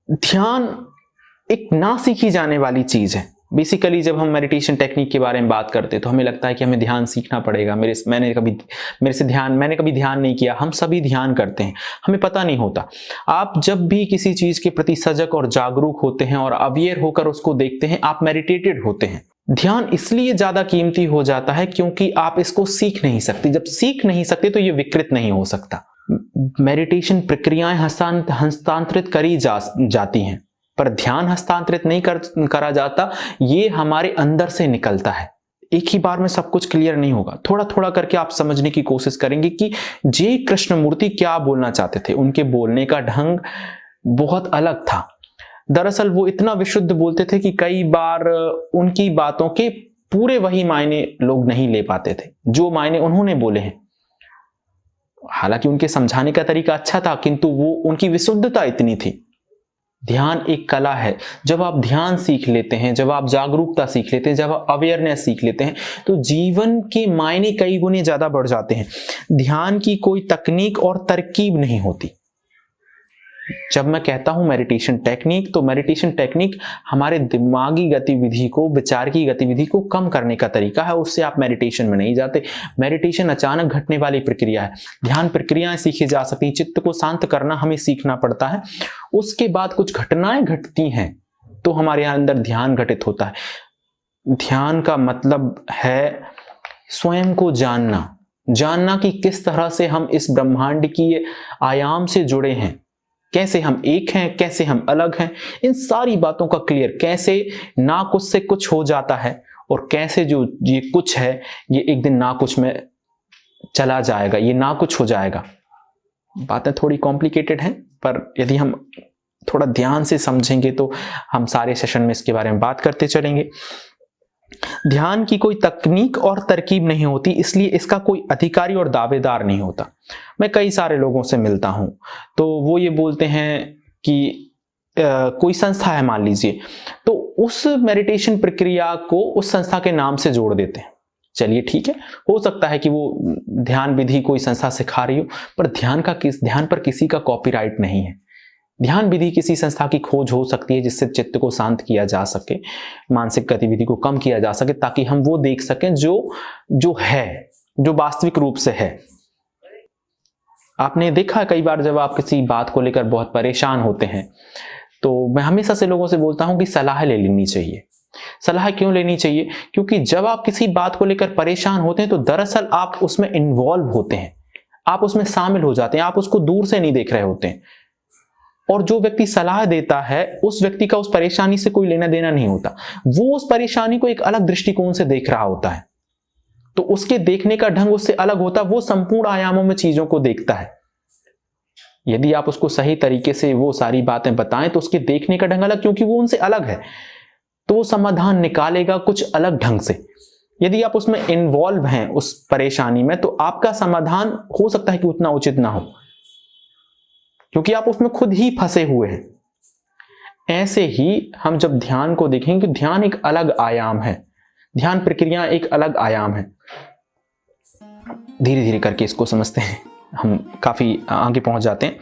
ध्यान एक ना सीखी जाने वाली चीज है। बेसिकली जब हम मेडिटेशन टेक्निक के बारे में बात करते हैं तो हमें लगता है कि हमें ध्यान सीखना पड़ेगा। मैंने कभी ध्यान नहीं किया। हम सभी ध्यान करते हैं, हमें पता नहीं होता। आप जब भी किसी चीज के प्रति सजग और जागरूक होते हैं और अवेयर होकर उसको देखते हैं, आप मेडिटेटेड होते हैं। ध्यान इसलिए ज्यादा कीमती हो जाता है क्योंकि आप इसको सीख नहीं सकते। जब सीख नहीं सकते तो ये विकृत नहीं हो सकता। मेडिटेशन प्रक्रियाएं हस्तांतरित करी जाती हैं, पर ध्यान हस्तांतरित नहीं करा जाता। ये हमारे अंदर से निकलता है। एक ही बार में सब कुछ क्लियर नहीं होगा। थोड़ा थोड़ा करके आप समझने की कोशिश करेंगे कि जे कृष्णमूर्ति क्या बोलना चाहते थे। उनके बोलने का ढंग बहुत अलग था। दरअसल वो इतना विशुद्ध बोलते थे कि कई बार उनकी बातों के पूरे वही मायने लोग नहीं ले पाते थे जो मायने उन्होंने बोले हैं। हालांकि उनके समझाने का तरीका अच्छा था, किंतु वो उनकी विशुद्धता इतनी थी। ध्यान एक कला है। जब आप ध्यान सीख लेते हैं, जब आप जागरूकता सीख लेते हैं, जब आप अवेयरनेस सीख लेते हैं, तो जीवन के मायने कई गुने ज्यादा बढ़ जाते हैं। ध्यान की कोई तकनीक और तरकीब नहीं होती। जब मैं कहता हूं मेडिटेशन टेक्निक, तो मेडिटेशन टेक्निक हमारे दिमागी गतिविधि को, विचार की गतिविधि को कम करने का तरीका है। उससे आप मेडिटेशन में नहीं जाते। मेडिटेशन अचानक घटने वाली प्रक्रिया है। ध्यान प्रक्रियाएं सीखी जा सकती। चित्त को शांत करना हमें सीखना पड़ता है। उसके बाद कुछ घटनाएं घटती हैं तो हमारे अंदर ध्यान घटित होता है। ध्यान का मतलब है स्वयं को जानना कि किस तरह से हम इस ब्रह्मांड की आयाम से जुड़े हैं, कैसे हम एक हैं, कैसे हम अलग हैं। इन सारी बातों का क्लियर, कैसे ना कुछ से कुछ हो जाता है और कैसे जो ये कुछ है ये एक दिन ना कुछ में चला जाएगा, ये ना कुछ हो जाएगा। बातें थोड़ी कॉम्प्लिकेटेड हैं, पर यदि हम थोड़ा ध्यान से समझेंगे तो हम सारे सेशन में इसके बारे में बात करते चलेंगे। ध्यान की कोई तकनीक और तरकीब नहीं होती, इसलिए इसका कोई अधिकारी और दावेदार नहीं होता। मैं कई सारे लोगों से मिलता हूं तो वो ये बोलते हैं कि कोई संस्था है मान लीजिए, तो उस मेडिटेशन प्रक्रिया को उस संस्था के नाम से जोड़ देते हैं। चलिए ठीक है, हो सकता है कि वो ध्यान विधि कोई संस्था सिखा रही हो, पर ध्यान पर किसी का कॉपीराइट नहीं है। ध्यान विधि किसी संस्था की खोज हो सकती है जिससे चित्त को शांत किया जा सके, मानसिक गतिविधि को कम किया जा सके, ताकि हम वो देख सकें जो है, जो वास्तविक रूप से है। आपने देखा कई बार जब आप किसी बात को लेकर बहुत परेशान होते हैं तो मैं हमेशा से लोगों से बोलता हूं कि सलाह ले लेनी चाहिए। सलाह क्यों लेनी चाहिए? क्योंकि जब आप किसी बात को लेकर परेशान होते हैं तो दरअसल आप उसमें इन्वॉल्व होते हैं, आप उसमें शामिल हो जाते हैं, आप उसको दूर से नहीं देख रहे होते हैं। और जो व्यक्ति सलाह देता है उस व्यक्ति का उस परेशानी से कोई लेना देना नहीं होता। वो उस परेशानी को एक अलग दृष्टिकोण से देख रहा होता है, तो उसके देखने का ढंग उससे अलग होता है। वो संपूर्ण आयामों में चीजों को देखता है। यदि आप उसको सही तरीके से वो सारी बातें बताएं तो उसके देखने का ढंग अलग, क्योंकि वो उनसे अलग है, तो वो समाधान निकालेगा कुछ अलग ढंग से। यदि आप उसमें इन्वॉल्व हैं उस परेशानी में, तो आपका समाधान हो सकता है कि उतना उचित ना हो, क्योंकि आप उसमें खुद ही फंसे हुए हैं। ऐसे ही हम जब ध्यान को देखेंगे, ध्यान एक अलग आयाम है, ध्यान प्रक्रिया एक अलग आयाम है। धीरे धीरे करके इसको समझते हैं, हम काफी आगे पहुंच जाते हैं।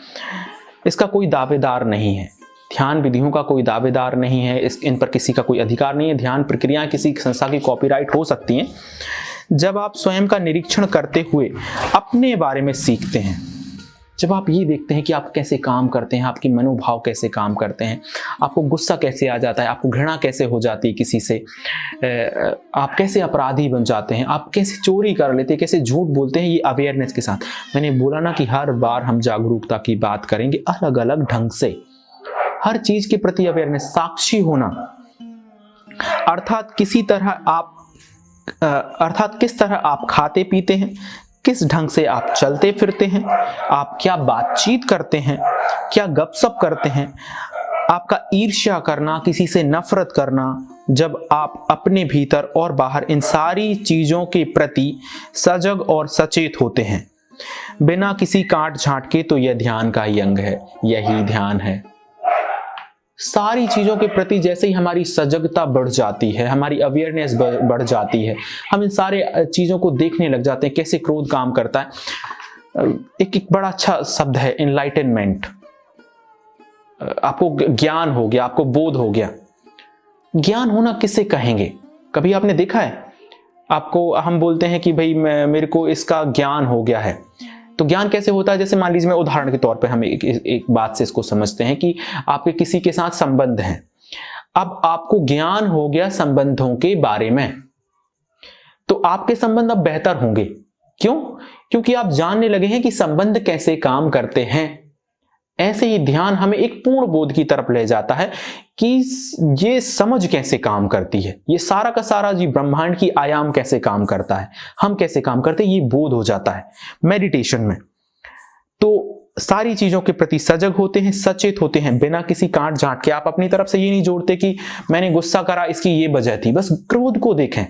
इसका कोई दावेदार नहीं है, ध्यान विधियों का कोई दावेदार नहीं है, इन पर किसी का कोई अधिकार नहीं है। ध्यान प्रक्रिया किसी संस्था की कॉपीराइट हो सकती हैं जब आप स्वयं का निरीक्षण करते हुए अपने बारे में सीखते हैं। जब आप ये देखते हैं कि आप कैसे काम करते हैं, आपके मनोभाव कैसे काम करते हैं, आपको गुस्सा कैसे आ जाता है, आपको घृणा कैसे हो जाती है किसी से, आप कैसे अपराधी बन जाते हैं, आप कैसे चोरी कर लेते हैं, कैसे झूठ बोलते हैं, ये अवेयरनेस के साथ। मैंने बोला ना कि हर बार हम जागरूकता की बात करेंगे अलग अलग ढंग से, हर चीज के प्रति अवेयरनेस, साक्षी होना। अर्थात किस तरह आप खाते पीते हैं, किस ढंग से आप चलते फिरते हैं, आप क्या बातचीत करते हैं, क्या गपशप करते हैं, आपका ईर्ष्या करना, किसी से नफरत करना। जब आप अपने भीतर और बाहर इन सारी चीजों के प्रति सजग और सचेत होते हैं बिना किसी काट छांट के, तो यह ध्यान का ही अंग है, यही ध्यान है। सारी चीजों के प्रति जैसे ही हमारी सजगता बढ़ जाती है, हमारी अवेयरनेस बढ़ जाती है, हम इन सारे चीजों को देखने लग जाते हैं, कैसे क्रोध काम करता है। एक बड़ा अच्छा शब्द है एनलाइटनमेंट। आपको ज्ञान हो गया, आपको बोध हो गया। ज्ञान होना किसे कहेंगे? कभी आपने देखा है? आपको हम बोलते हैं कि भाई मेरे को इसका ज्ञान हो गया है। तो ज्ञान कैसे होता है? जैसे मान लीजिए, मैं उदाहरण के तौर पे हम एक बात से इसको समझते हैं कि आपके किसी के साथ संबंध हैं। अब आपको ज्ञान हो गया संबंधों के बारे में, तो आपके संबंध अब बेहतर होंगे। क्यों? क्योंकि आप जानने लगे हैं कि संबंध कैसे काम करते हैं। ऐसे ही ध्यान हमें एक पूर्ण बोध की तरफ ले जाता है कि ये समझ कैसे काम करती है, ये सारा का सारा जी ब्रह्मांड की आयाम कैसे काम करता है, हम कैसे काम करते हैं, ये बोध हो जाता है मेडिटेशन में। तो सारी चीजों के प्रति सजग होते हैं, सचेत होते हैं, बिना किसी काट झांट के। आप अपनी तरफ से ये नहीं जोड़ते कि मैंने गुस्सा करा, इसकी ये वजह थी। बस क्रोध को देखें।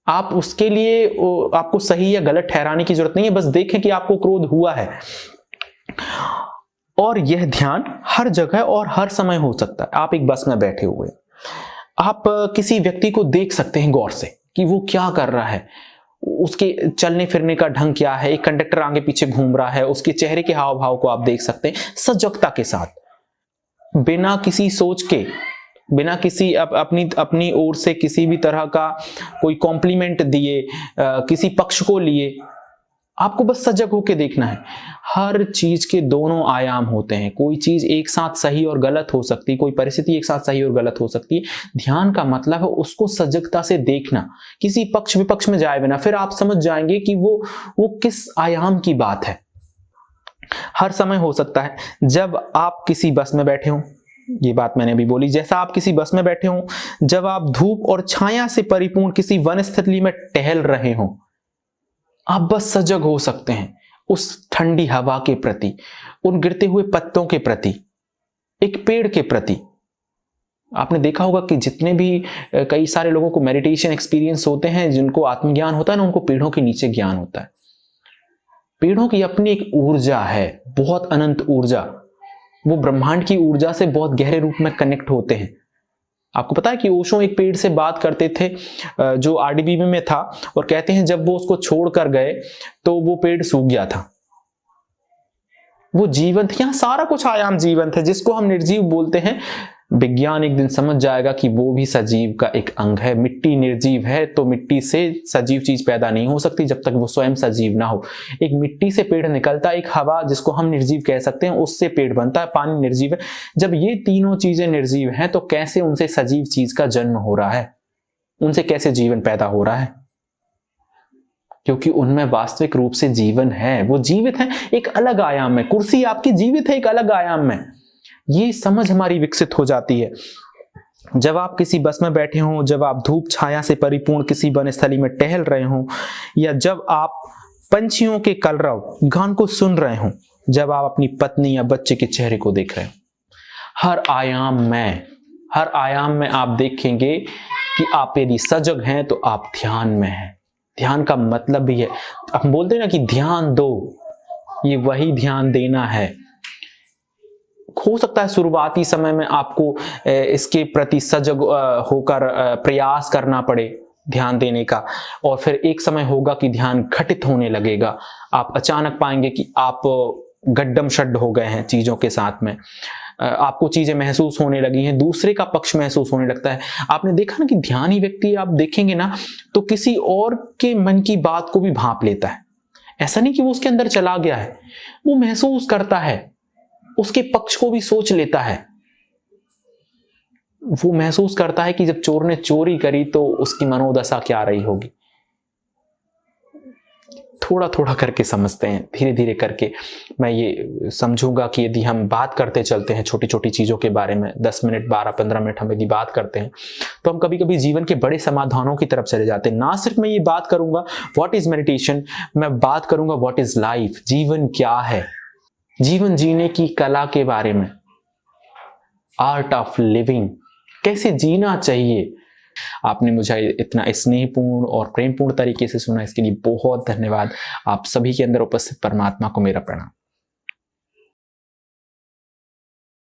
आप उसके लिए आपको सही या गलत ठहराने की जरूरत नहीं है, बस देखें कि आपको क्रोध हुआ है। और यह ध्यान हर जगह और हर समय हो सकता है। आप एक बस में बैठे हुए, आप किसी व्यक्ति को देख सकते हैं गौर से कि वो क्या कर रहा है, उसके चलने फिरने का ढंग क्या है। एक कंडक्टर आगे पीछे घूम रहा है, उसके चेहरे के हाव भाव को आप देख सकते हैं सजगता के साथ, बिना किसी सोच के, बिना किसी अपनी ओर से किसी भी तरह का कोई कॉम्प्लीमेंट दिए, किसी पक्ष को लिए। आपको बस सजग होकर देखना है। हर चीज के दोनों आयाम होते हैं। कोई चीज एक साथ सही और गलत हो सकती है, कोई परिस्थिति एक साथ सही और गलत हो सकती है। ध्यान का मतलब है उसको सजगता से देखना, किसी पक्ष विपक्ष में जाए बिना। फिर आप समझ जाएंगे कि वो किस आयाम की बात है। हर समय हो सकता है। जब आप किसी बस में बैठे हो, ये बात मैंने अभी बोली, जैसा आप किसी बस में बैठे हो, जब आप धूप और छाया से परिपूर्ण किसी वनस्थली में टहल रहे हो, आप बस सजग हो सकते हैं उस ठंडी हवा के प्रति, उन गिरते हुए पत्तों के प्रति, एक पेड़ के प्रति। आपने देखा होगा कि जितने भी कई सारे लोगों को मेडिटेशन एक्सपीरियंस होते हैं, जिनको आत्मज्ञान होता है ना, उनको पेड़ों के नीचे ज्ञान होता है। पेड़ों की अपनी एक ऊर्जा है, बहुत अनंत ऊर्जा। वो ब्रह्मांड की ऊर्जा से बहुत गहरे रूप में कनेक्ट होते हैं। आपको पता है कि ओशो एक पेड़ से बात करते थे जो आरडीबी में था, और कहते हैं जब वो उसको छोड़कर गए तो वो पेड़ सूख गया था। वो जीवंत, यहां सारा कुछ आयाम जीवंत है। जिसको हम निर्जीव बोलते हैं, विज्ञान एक दिन समझ जाएगा कि वो भी सजीव का एक अंग है। मिट्टी निर्जीव है, तो मिट्टी से सजीव चीज पैदा नहीं हो सकती जब तक वो स्वयं सजीव ना हो। एक मिट्टी से पेड़ निकलता है, एक हवा जिसको हम निर्जीव कह सकते हैं, उससे पेड़ बनता है, पानी निर्जीव है। जब ये तीनों चीजें निर्जीव हैं, तो कैसे उनसे सजीव चीज का जन्म हो रहा है, उनसे कैसे जीवन पैदा हो रहा है? क्योंकि उनमें वास्तविक रूप से जीवन है, वो जीवित है एक अलग आयाम में। कुर्सी आपकी जीवित है एक अलग आयाम में। ये समझ हमारी विकसित हो जाती है जब आप किसी बस में बैठे हों, जब आप धूप छाया से परिपूर्ण किसी वनस्थली में टहल रहे हों, या जब आप पंछियों के कलरव गान को सुन रहे हों, जब आप अपनी पत्नी या बच्चे के चेहरे को देख रहे हो। हर आयाम में आप देखेंगे कि आप यदि सजग हैं तो आप ध्यान में हैं। ध्यान का मतलब भी है, हम बोलते हैं ना कि ध्यान दो, ये वही ध्यान देना है। हो सकता है शुरुआती समय में आपको इसके प्रति सजग होकर प्रयास करना पड़े ध्यान देने का, और फिर एक समय होगा कि ध्यान घटित होने लगेगा। आप अचानक पाएंगे कि आप गड्डम शड्ड हो गए हैं चीजों के साथ में, आपको चीजें महसूस होने लगी हैं, दूसरे का पक्ष महसूस होने लगता है। आपने देखा ना कि ध्यानी व्यक्ति आप देखेंगे ना तो किसी और के मन की बात को भी भांप लेता है। ऐसा नहीं कि वो उसके अंदर चला गया है, वो महसूस करता है, उसके पक्ष को भी सोच लेता है। वो महसूस करता है कि जब चोर ने चोरी करी तो उसकी मनोदशा क्या रही होगी। थोड़ा थोड़ा करके समझते हैं, धीरे धीरे करके। मैं ये समझूंगा कि यदि हम बात करते चलते हैं छोटी छोटी चीजों के बारे में, 10 मिनट 12-15 मिनट हम यदि बात करते हैं, तो हम कभी कभी जीवन के बड़े समाधानों की तरफ चले जाते हैं। ना सिर्फ मैं ये बात करूंगा व्हाट इज मेडिटेशन, मैं बात करूंगा व्हाट इज लाइफ, जीवन क्या है, जीवन जीने की कला के बारे में, आर्ट ऑफ लिविंग, कैसे जीना चाहिए। आपने मुझे इतना स्नेहपूर्ण और प्रेमपूर्ण तरीके से सुना, इसके लिए बहुत धन्यवाद। आप सभी के अंदर उपस्थित परमात्मा को मेरा प्रणाम।